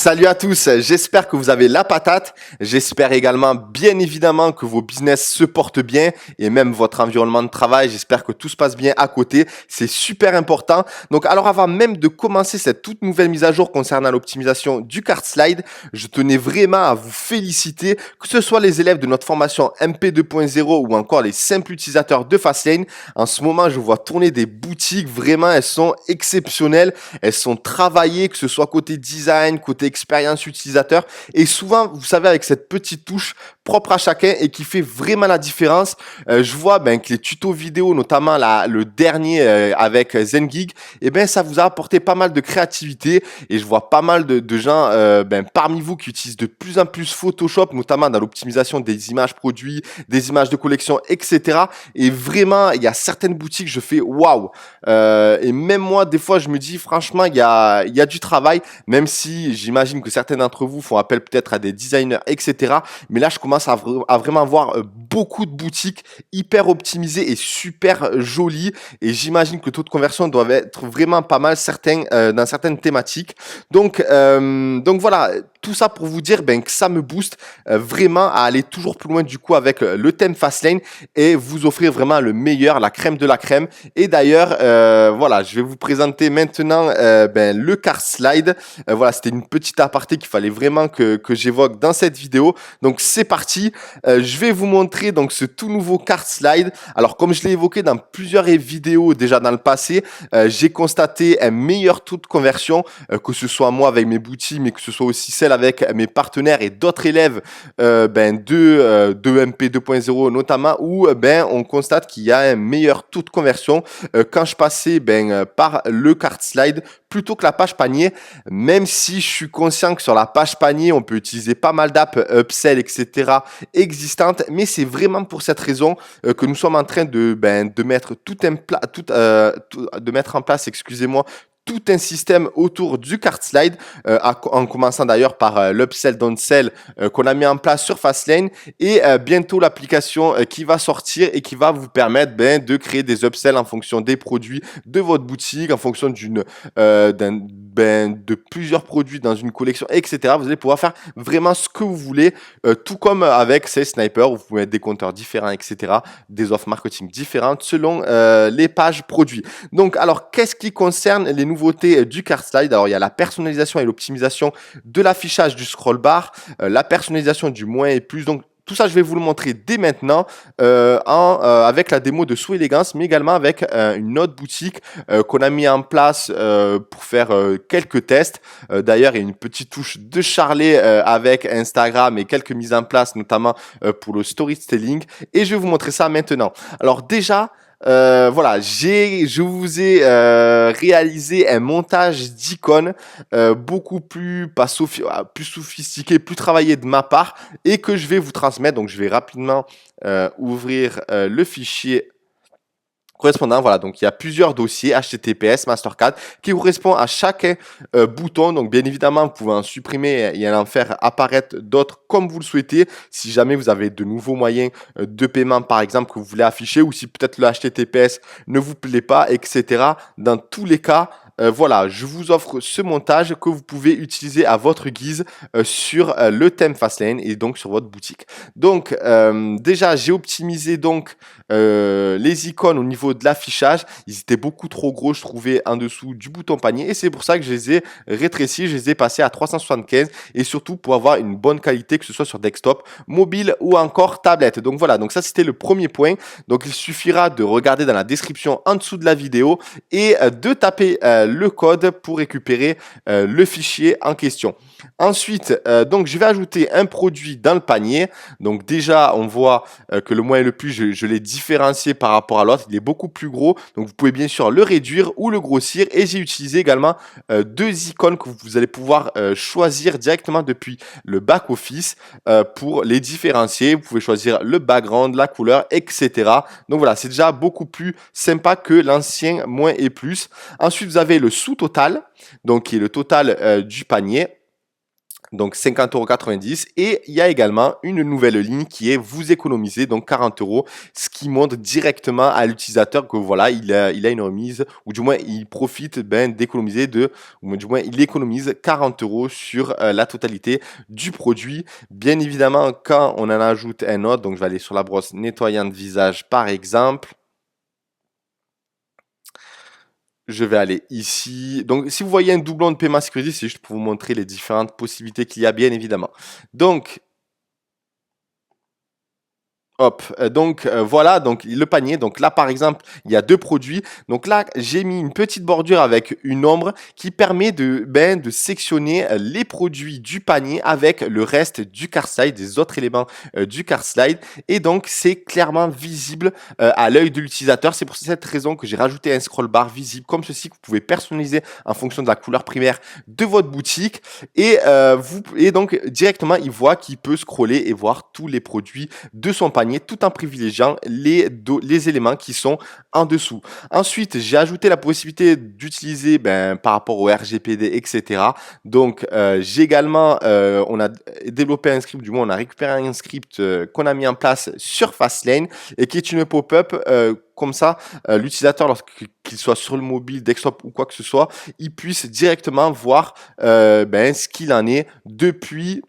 Salut à tous, j'espère que vous avez la patate. J'espère également, bien évidemment, que vos business se portent bien et même votre environnement de travail. J'espère que tout se passe bien à côté. C'est super important. Donc, alors avant même de commencer cette toute nouvelle mise à jour concernant l'optimisation du cart slide, je tenais vraiment à vous féliciter, que ce soit les élèves de notre formation MP 2.0 ou encore les simples utilisateurs de Fastlane. En ce moment, je vois tourner des boutiques. Vraiment, elles sont exceptionnelles. Elles sont travaillées, que ce soit côté design, côté expérience utilisateur, et souvent, vous savez, avec cette petite touche propre à chacun et qui fait vraiment la différence. Je vois que les tutos vidéo, notamment le dernier avec ZenGig, ça vous a apporté pas mal de créativité, et je vois pas mal de gens parmi vous qui utilisent de plus en plus Photoshop, notamment dans l'optimisation des images produits, des images de collection, etc. Et vraiment, il y a certaines boutiques, je fais waouh. Et même moi, des fois, je me dis franchement, il y a du travail, même si j'imagine que certains d'entre vous font appel peut-être à des designers, etc. Mais là, je commence à vraiment voir beaucoup de boutiques hyper optimisées et super jolies. Et j'imagine que le taux de conversion doit être vraiment pas mal dans certaines thématiques. Donc voilà, tout ça pour vous dire que ça me booste vraiment à aller toujours plus loin du coup avec le thème Fastlane et vous offrir vraiment le meilleur, la crème de la crème. Et d'ailleurs, voilà, je vais vous présenter maintenant le cart slide. Voilà, c'était une petite aparté qu'il fallait vraiment que j'évoque dans cette vidéo. Donc c'est parti. Je vais vous montrer donc ce tout nouveau cart slide. Alors comme je l'ai évoqué dans plusieurs vidéos déjà dans le passé, j'ai constaté un meilleur taux de conversion, que ce soit moi avec mes boutiques, mais que ce soit aussi celle avec mes partenaires et d'autres élèves de MP 2.0 notamment, où on constate qu'il y a un meilleur taux de conversion quand je passais par le cart slide plutôt que la page panier, même si je suis conscient que sur la page panier, on peut utiliser pas mal d'apps upsell, etc. existantes, mais c'est vraiment pour cette raison que nous sommes en train de mettre de mettre en place, excusez-moi, tout un système autour du cart slide, en commençant d'ailleurs par l'upsell downsell qu'on a mis en place sur Fastlane, et bientôt l'application qui va sortir et qui va vous permettre de créer des upsells en fonction des produits de votre boutique, en fonction de plusieurs produits dans une collection, etc. Vous allez pouvoir faire vraiment ce que vous voulez, tout comme avec Sales Sniper, où vous pouvez mettre des compteurs différents, etc., des offres marketing différentes selon les pages produits. Donc, alors, qu'est-ce qui concerne les nouveautés du cart slide? Alors, il y a la personnalisation et l'optimisation de l'affichage du scroll bar, la personnalisation du moins et plus. Donc, tout ça, je vais vous le montrer dès maintenant avec la démo de Sous Élégance, mais également avec une autre boutique qu'on a mis en place pour faire quelques tests. D'ailleurs, il y a une petite touche de Charlet avec Instagram et quelques mises en place, notamment pour le storytelling. Et je vais vous montrer ça maintenant. Alors déjà, voilà, je vous ai réalisé un montage d'icônes beaucoup plus plus sophistiqué, plus travaillé de ma part, et que je vais vous transmettre. Donc, je vais rapidement ouvrir le fichier correspondant. Voilà, donc il y a plusieurs dossiers HTTPS Mastercard qui correspondent à chaque bouton. Donc bien évidemment, vous pouvez en supprimer et en faire apparaître d'autres comme vous le souhaitez. Si jamais vous avez de nouveaux moyens de paiement, par exemple, que vous voulez afficher, ou si peut-être le HTTPS ne vous plaît pas, etc. Dans tous les cas, voilà, je vous offre ce montage que vous pouvez utiliser à votre guise sur le thème Fastlane et donc sur votre boutique. Donc déjà, j'ai optimisé donc les icônes au niveau de l'affichage. Ils étaient beaucoup trop gros, je trouvais, en dessous du bouton panier, et c'est pour ça que je les ai rétrécis, je les ai passés à 375, et surtout pour avoir une bonne qualité, que ce soit sur desktop, mobile ou encore tablette. Donc voilà, donc ça c'était le premier point. Donc il suffira de regarder dans la description en dessous de la vidéo et de taper le code pour récupérer le fichier en question. Ensuite, donc je vais ajouter un produit dans le panier. Donc déjà, on voit que le moins et le plus, je l'ai différencié par rapport à l'autre. Il est beaucoup plus gros. Donc vous pouvez bien sûr le réduire ou le grossir. Et j'ai utilisé également deux icônes que vous allez pouvoir choisir directement depuis le back office pour les différencier. Vous pouvez choisir le background, la couleur, etc. Donc voilà, c'est déjà beaucoup plus sympa que l'ancien moins et plus. Ensuite, vous avez le sous-total, donc qui est le total du panier. Donc 50,90 €. Et il y a également une nouvelle ligne qui est vous économisez donc 40 €, ce qui montre directement à l'utilisateur que voilà, il a une remise, ou du moins il profite d'économiser ou du moins il économise 40 € sur la totalité du produit. Bien évidemment, quand on en ajoute un autre, donc je vais aller sur la brosse nettoyante visage par exemple. Je vais aller ici. Donc, si vous voyez un doublon de paiement sécurisé, c'est juste pour vous montrer les différentes possibilités qu'il y a, bien évidemment. Donc, hop, voilà, donc le panier. Donc là, par exemple, il y a deux produits. Donc là, j'ai mis une petite bordure avec une ombre qui permet de sectionner les produits du panier avec le reste du cart slide, des autres éléments du cart slide. Et donc, c'est clairement visible à l'œil de l'utilisateur. C'est pour cette raison que j'ai rajouté un scroll bar visible comme ceci que vous pouvez personnaliser en fonction de la couleur primaire de votre boutique. Et donc, directement, il voit qu'il peut scroller et voir tous les produits de son panier tout en privilégiant les éléments qui sont en dessous. Ensuite, j'ai ajouté la possibilité d'utiliser par rapport au RGPD, etc. Donc, j'ai également, on a développé un script, du moins on a récupéré un script qu'on a mis en place sur Fastlane et qui est une pop-up comme ça, l'utilisateur, lorsqu'il soit sur le mobile, desktop ou quoi que ce soit, il puisse directement voir ce qu'il en est depuis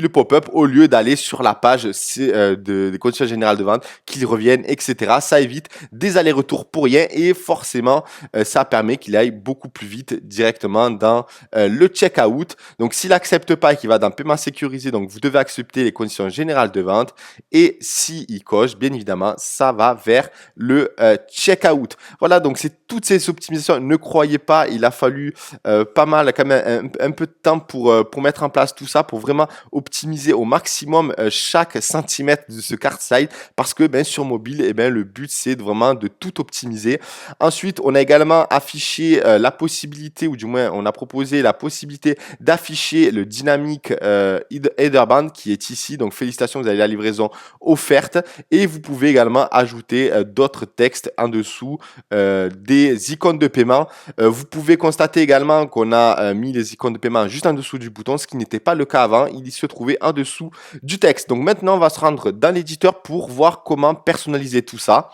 le pop-up au lieu d'aller sur la page des conditions générales de vente, qu'ils reviennent, etc. Ça évite des allers-retours pour rien et forcément, ça permet qu'il aille beaucoup plus vite directement dans le checkout. Donc, s'il n'accepte pas et qu'il va dans paiement sécurisé, donc vous devez accepter les conditions générales de vente et s'il coche, bien évidemment, ça va vers le checkout. Voilà, donc c'est toutes ces optimisations. Ne croyez pas, il a fallu pas mal, quand même un peu de temps pour mettre en place tout ça, pour vraiment optimiser au maximum chaque centimètre de ce cart slide parce que sur mobile, le but c'est vraiment de tout optimiser. Ensuite, on a également affiché la possibilité, ou du moins on a proposé la possibilité d'afficher le dynamique header band qui est ici. Donc félicitations, vous avez la livraison offerte et vous pouvez également ajouter d'autres textes en dessous, des icônes de paiement. Vous pouvez constater également qu'on a mis les icônes de paiement juste en dessous du bouton, ce qui n'était pas le cas avant. Il se trouvait en dessous du texte. Donc maintenant, on va se rendre dans l'éditeur pour voir comment personnaliser tout ça.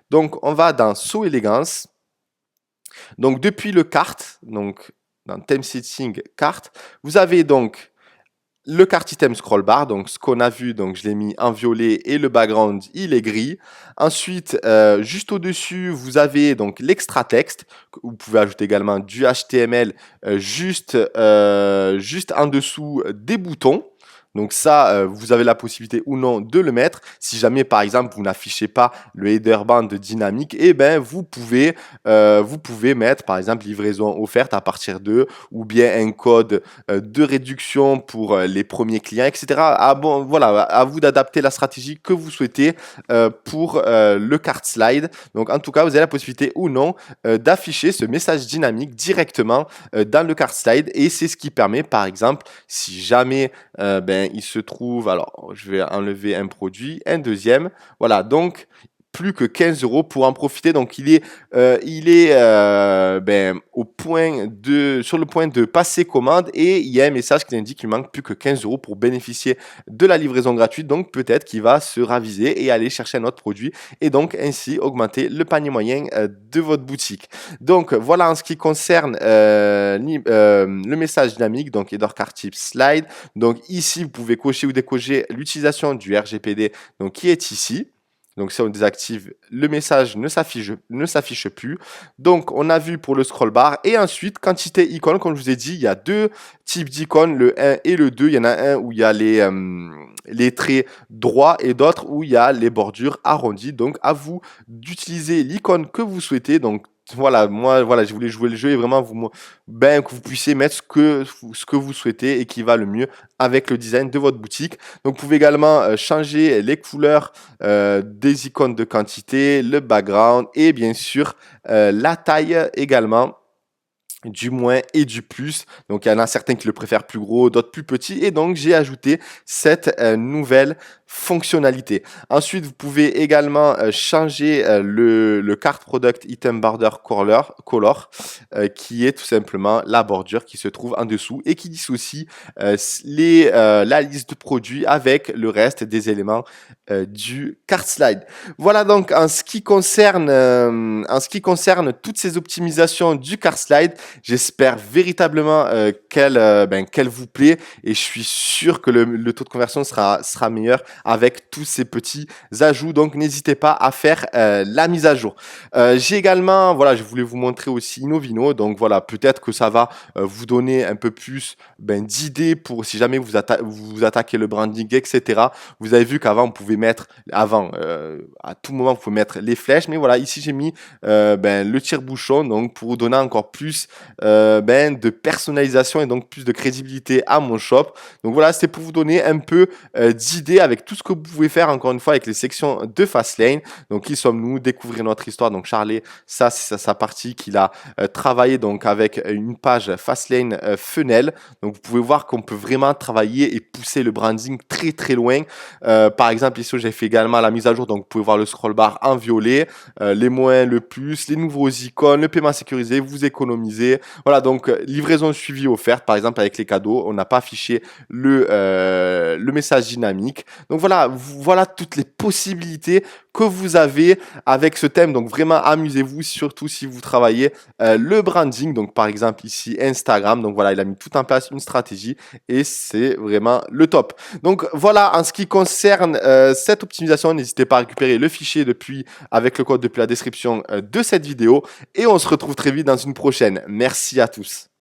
Donc, on va dans Show Elegance. Donc, depuis le carte, donc dans Theme Setting carte, vous avez donc le cart item scroll bar, donc ce qu'on a vu, donc je l'ai mis en violet et le background il est gris. Ensuite, juste au-dessus, vous avez donc l'extra texte. Vous pouvez ajouter également du HTML juste en dessous des boutons. Donc ça, vous avez la possibilité ou non de le mettre. Si jamais, par exemple, vous n'affichez pas le header band dynamique, vous pouvez mettre, par exemple, livraison offerte à partir de, ou bien un code de réduction pour les premiers clients, etc. Voilà, à vous d'adapter la stratégie que vous souhaitez pour le cart slide. Donc, en tout cas, vous avez la possibilité ou non d'afficher ce message dynamique directement dans le cart slide. Et c'est ce qui permet, par exemple, si jamais il se trouve, alors je vais enlever un produit, un deuxième, voilà, donc plus que 15 € pour en profiter. Donc il est sur le point de passer commande et il y a un message qui indique qu'il manque plus que 15 € pour bénéficier de la livraison gratuite. Donc peut-être qu'il va se raviser et aller chercher un autre produit et donc ainsi augmenter le panier moyen de votre boutique. Donc voilà en ce qui concerne le message dynamique, donc header cart type slide. Donc ici vous pouvez cocher ou décocher l'utilisation du RGPD donc qui est ici. Donc, si on désactive, le message ne s'affiche plus. Donc, on a vu pour le scroll bar. Et ensuite, quantité icônes, comme je vous ai dit, il y a deux types d'icônes, le 1 et le 2. Il y en a un où il y a les traits droits et d'autres où il y a les bordures arrondies. Donc, à vous d'utiliser l'icône que vous souhaitez. Donc, voilà, moi, voilà, je voulais jouer le jeu et vraiment que vous puissiez mettre ce que vous souhaitez et qui va le mieux avec le design de votre boutique. Donc, vous pouvez également changer les couleurs des icônes de quantité, le background et bien sûr la taille également, du moins et du plus. Donc, il y en a certains qui le préfèrent plus gros, d'autres plus petits. Et donc, j'ai ajouté cette nouvelle fonctionnalités. Ensuite, vous pouvez également changer le card product item border color qui est tout simplement la bordure qui se trouve en dessous et qui dissocie la liste de produits avec le reste des éléments du card slide. Voilà donc en ce qui concerne toutes ces optimisations du card slide, j'espère véritablement qu'elle vous plaît et je suis sûr que le taux de conversion sera meilleur avec tous ces petits ajouts. Donc n'hésitez pas à faire la mise à jour. J'ai également, voilà, je voulais vous montrer aussi Innovino. Donc voilà, peut-être que ça va vous donner un peu plus d'idées pour si jamais vous attaquez le branding, etc. Vous avez vu qu'avant, on pouvait mettre, à tout moment, vous pouvez mettre les flèches. Mais voilà, ici, j'ai mis le tire-bouchon, donc pour vous donner encore plus de personnalisation et donc plus de crédibilité à mon shop. Donc voilà, c'est pour vous donner un peu d'idées avec tout ce que vous pouvez faire, encore une fois, avec les sections de Fastlane. Donc, qui sommes-nous? Découvrir notre histoire. Donc, Charlie, ça, c'est sa partie qu'il a travaillé donc avec une page Fastlane Funnel. Donc, vous pouvez voir qu'on peut vraiment travailler et pousser le branding très, très loin. Par exemple, ici, j'ai fait également la mise à jour. Donc, vous pouvez voir le scroll bar en violet, les moins, le plus, les nouveaux icônes, le paiement sécurisé, vous économisez. Voilà, donc, livraison suivie offerte. Par exemple, avec les cadeaux, on n'a pas affiché le message dynamique. Donc, voilà toutes les possibilités que vous avez avec ce thème. Donc, vraiment, amusez-vous, surtout si vous travaillez le branding. Donc, par exemple, ici, Instagram. Donc, voilà, il a mis tout en place une stratégie et c'est vraiment le top. Donc, voilà, en ce qui concerne cette optimisation, n'hésitez pas à récupérer le fichier avec le code depuis la description de cette vidéo et on se retrouve très vite dans une prochaine. Merci à tous.